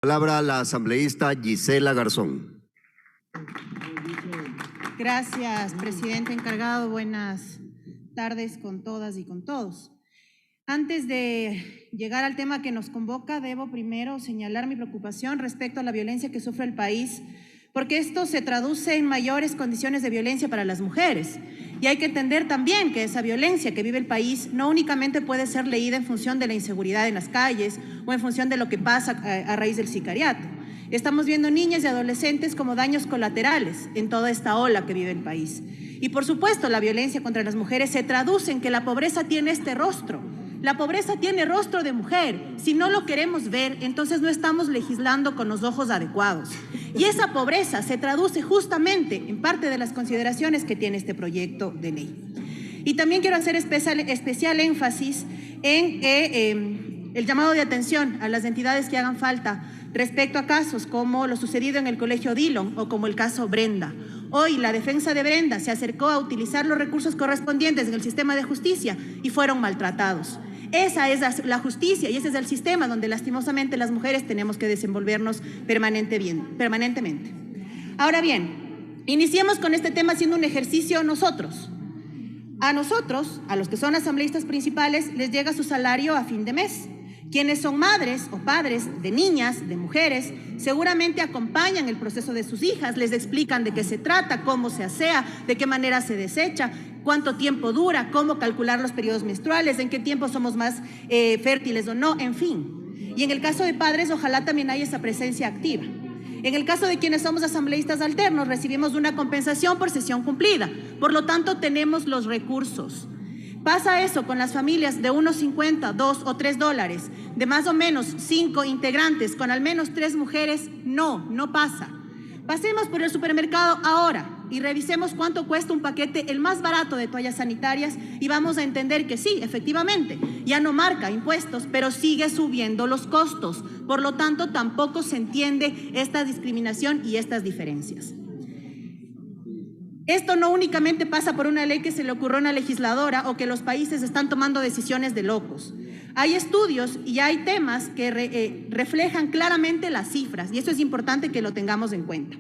Palabra la asambleísta Gisela Garzón. Gracias, presidente encargado. Buenas tardes con todas y con todos. Antes de llegar al tema que nos convoca, debo primero señalar mi preocupación respecto a la violencia que sufre el país, porque esto se traduce en mayores condiciones de violencia para las mujeres. Y hay que entender también que esa violencia que vive el país no únicamente puede ser leída en función de la inseguridad en las calles o en función de lo que pasa a raíz del sicariato. Estamos viendo niñas y adolescentes como daños colaterales en toda esta ola que vive el país. Y por supuesto, la violencia contra las mujeres se traduce en que la pobreza tiene este rostro. La pobreza tiene rostro de mujer. Si no lo queremos ver, entonces no estamos legislando con los ojos adecuados. Y esa pobreza se traduce justamente en parte de las consideraciones que tiene este proyecto de ley. Y también quiero hacer especial énfasis en el llamado de atención a las entidades que hagan falta respecto a casos como lo sucedido en el Colegio Dillon o como el caso Brenda. Hoy la defensa de Brenda se acercó a utilizar los recursos correspondientes en el sistema de justicia y fueron maltratados. Esa es la justicia y ese es el sistema donde lastimosamente las mujeres tenemos que desenvolvernos permanentemente. Ahora bien, iniciemos con este tema haciendo un ejercicio nosotros. A nosotros, a los que son asambleístas principales, les llega su salario a fin de mes. Quienes son madres o padres de niñas, de mujeres, seguramente acompañan el proceso de sus hijas, les explican de qué se trata, cómo se asea, de qué manera se desecha, cuánto tiempo dura, cómo calcular los periodos menstruales, en qué tiempo somos más fértiles o no, en fin. Y en el caso de padres, ojalá también haya esa presencia activa. En el caso de quienes somos asambleístas alternos, recibimos una compensación por sesión cumplida, por lo tanto tenemos los recursos. Pasa eso con las familias de unos 50, 2 o 3 dólares, de más o menos 5 integrantes, con al menos 3 mujeres, no pasa. Pasemos por el supermercado ahora y revisemos cuánto cuesta un paquete, el más barato de toallas sanitarias, y vamos a entender que sí, efectivamente, ya no marca impuestos, pero sigue subiendo los costos. Por lo tanto, tampoco se entiende esta discriminación y estas diferencias. Esto no únicamente pasa por una ley que se le ocurrió a una legisladora o que los países están tomando decisiones de locos. Hay estudios y hay temas que reflejan claramente las cifras y eso es importante que lo tengamos en cuenta.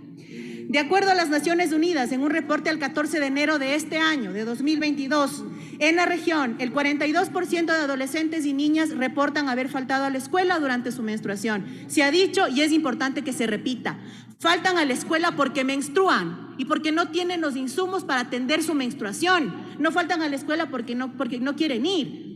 De acuerdo a las Naciones Unidas, en un reporte al 14 de enero de este año, de 2022, en la región, el 42% de adolescentes y niñas reportan haber faltado a la escuela durante su menstruación. Se ha dicho y es importante que se repita, faltan a la escuela porque menstruan y porque no tienen los insumos para atender su menstruación. No faltan a la escuela porque no quieren ir.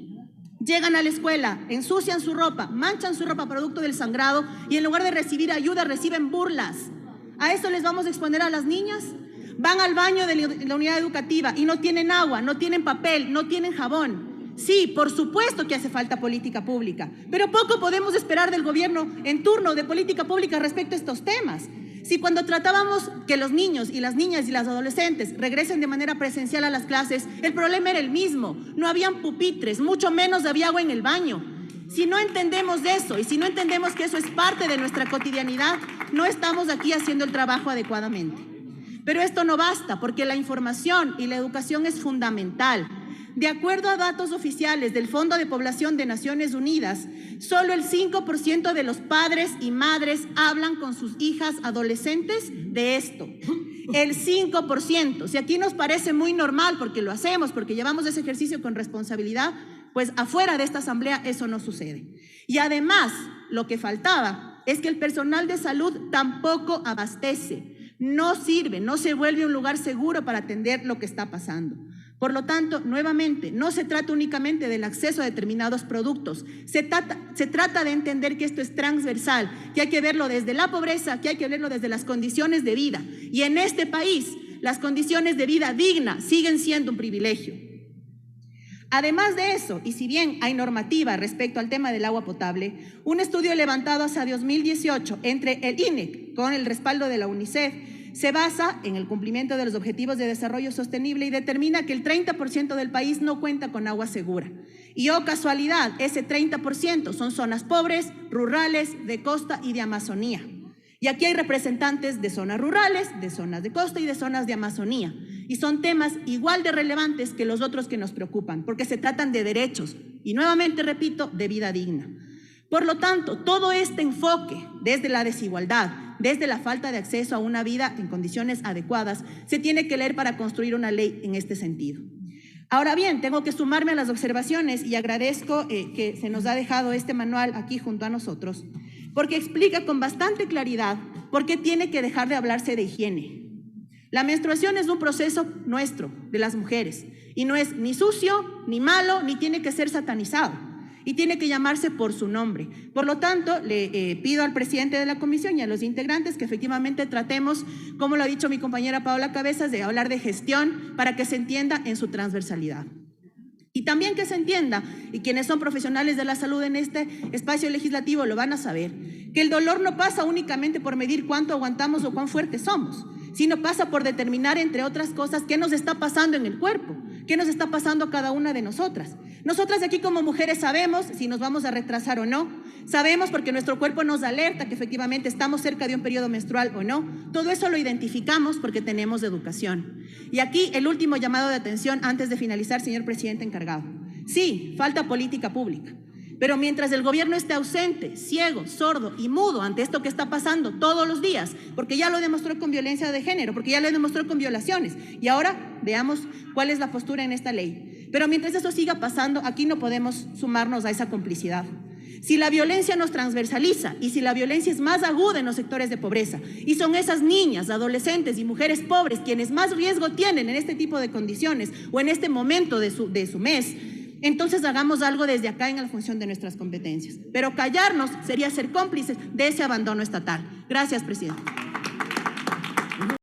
Llegan a la escuela, ensucian su ropa, manchan su ropa producto del sangrado y en lugar de recibir ayuda reciben burlas. ¿A eso les vamos a exponer a las niñas? Van al baño de la unidad educativa y no tienen agua, no tienen papel, no tienen jabón. Sí, por supuesto que hace falta política pública, pero poco podemos esperar del gobierno en turno de política pública respecto a estos temas. Si cuando tratábamos que los niños y las niñas y las adolescentes regresen de manera presencial a las clases, el problema era el mismo. No habían pupitres, mucho menos había agua en el baño. Si no entendemos eso y si no entendemos que eso es parte de nuestra cotidianidad, no estamos aquí haciendo el trabajo adecuadamente. Pero esto no basta porque la información y la educación es fundamental. De acuerdo a datos oficiales del Fondo de Población de Naciones Unidas, solo el 5% de los padres y madres hablan con sus hijas adolescentes de esto. El 5%. Si aquí nos parece muy normal porque lo hacemos, porque llevamos ese ejercicio con responsabilidad, pues afuera de esta asamblea eso no sucede. Y además, lo que faltaba es que el personal de salud tampoco abastece, no sirve, no se vuelve un lugar seguro para atender lo que está pasando. Por lo tanto, nuevamente, no se trata únicamente del acceso a determinados productos, se trata de entender que esto es transversal, que hay que verlo desde la pobreza, que hay que verlo desde las condiciones de vida. Y en este país, las condiciones de vida digna siguen siendo un privilegio. Además de eso, y si bien hay normativa respecto al tema del agua potable, un estudio levantado hacia 2018 entre el INEC con el respaldo de la UNICEF se basa en el cumplimiento de los Objetivos de Desarrollo Sostenible y determina que el 30% del país no cuenta con agua segura. Y oh casualidad, ese 30% son zonas pobres, rurales, de costa y de Amazonía. Y aquí hay representantes de zonas rurales, de zonas de costa y de zonas de Amazonía. Y son temas igual de relevantes que los otros que nos preocupan, porque se tratan de derechos y nuevamente repito, de vida digna. Por lo tanto, todo este enfoque desde la desigualdad, desde la falta de acceso a una vida en condiciones adecuadas, se tiene que leer para construir una ley en este sentido. Ahora bien, tengo que sumarme a las observaciones y agradezco que se nos ha dejado este manual aquí junto a nosotros, porque explica con bastante claridad por qué tiene que dejar de hablarse de higiene. La menstruación es un proceso nuestro, de las mujeres, y no es ni sucio, ni malo, ni tiene que ser satanizado, y tiene que llamarse por su nombre. Por lo tanto, le pido al presidente de la comisión y a los integrantes que efectivamente tratemos, como lo ha dicho mi compañera Paola Cabezas, de hablar de gestión para que se entienda en su transversalidad. Y también que se entienda, y quienes son profesionales de la salud en este espacio legislativo lo van a saber, que el dolor no pasa únicamente por medir cuánto aguantamos o cuán fuertes somos, sino pasa por determinar, entre otras cosas, qué nos está pasando en el cuerpo, qué nos está pasando a cada una de nosotras. Nosotras aquí como mujeres sabemos si nos vamos a retrasar o no, sabemos porque nuestro cuerpo nos alerta que efectivamente estamos cerca de un periodo menstrual o no. Todo eso lo identificamos porque tenemos educación. Y aquí el último llamado de atención antes de finalizar, señor presidente encargado. Sí, falta política pública. Pero mientras el gobierno esté ausente, ciego, sordo y mudo ante esto que está pasando todos los días, porque ya lo demostró con violencia de género, porque ya lo demostró con violaciones, y ahora veamos cuál es la postura en esta ley. Pero mientras eso siga pasando, aquí no podemos sumarnos a esa complicidad. Si la violencia nos transversaliza y si la violencia es más aguda en los sectores de pobreza y son esas niñas, adolescentes y mujeres pobres quienes más riesgo tienen en este tipo de condiciones o en este momento de su mes, entonces hagamos algo desde acá en la función de nuestras competencias. Pero callarnos sería ser cómplices de ese abandono estatal. Gracias, presidente.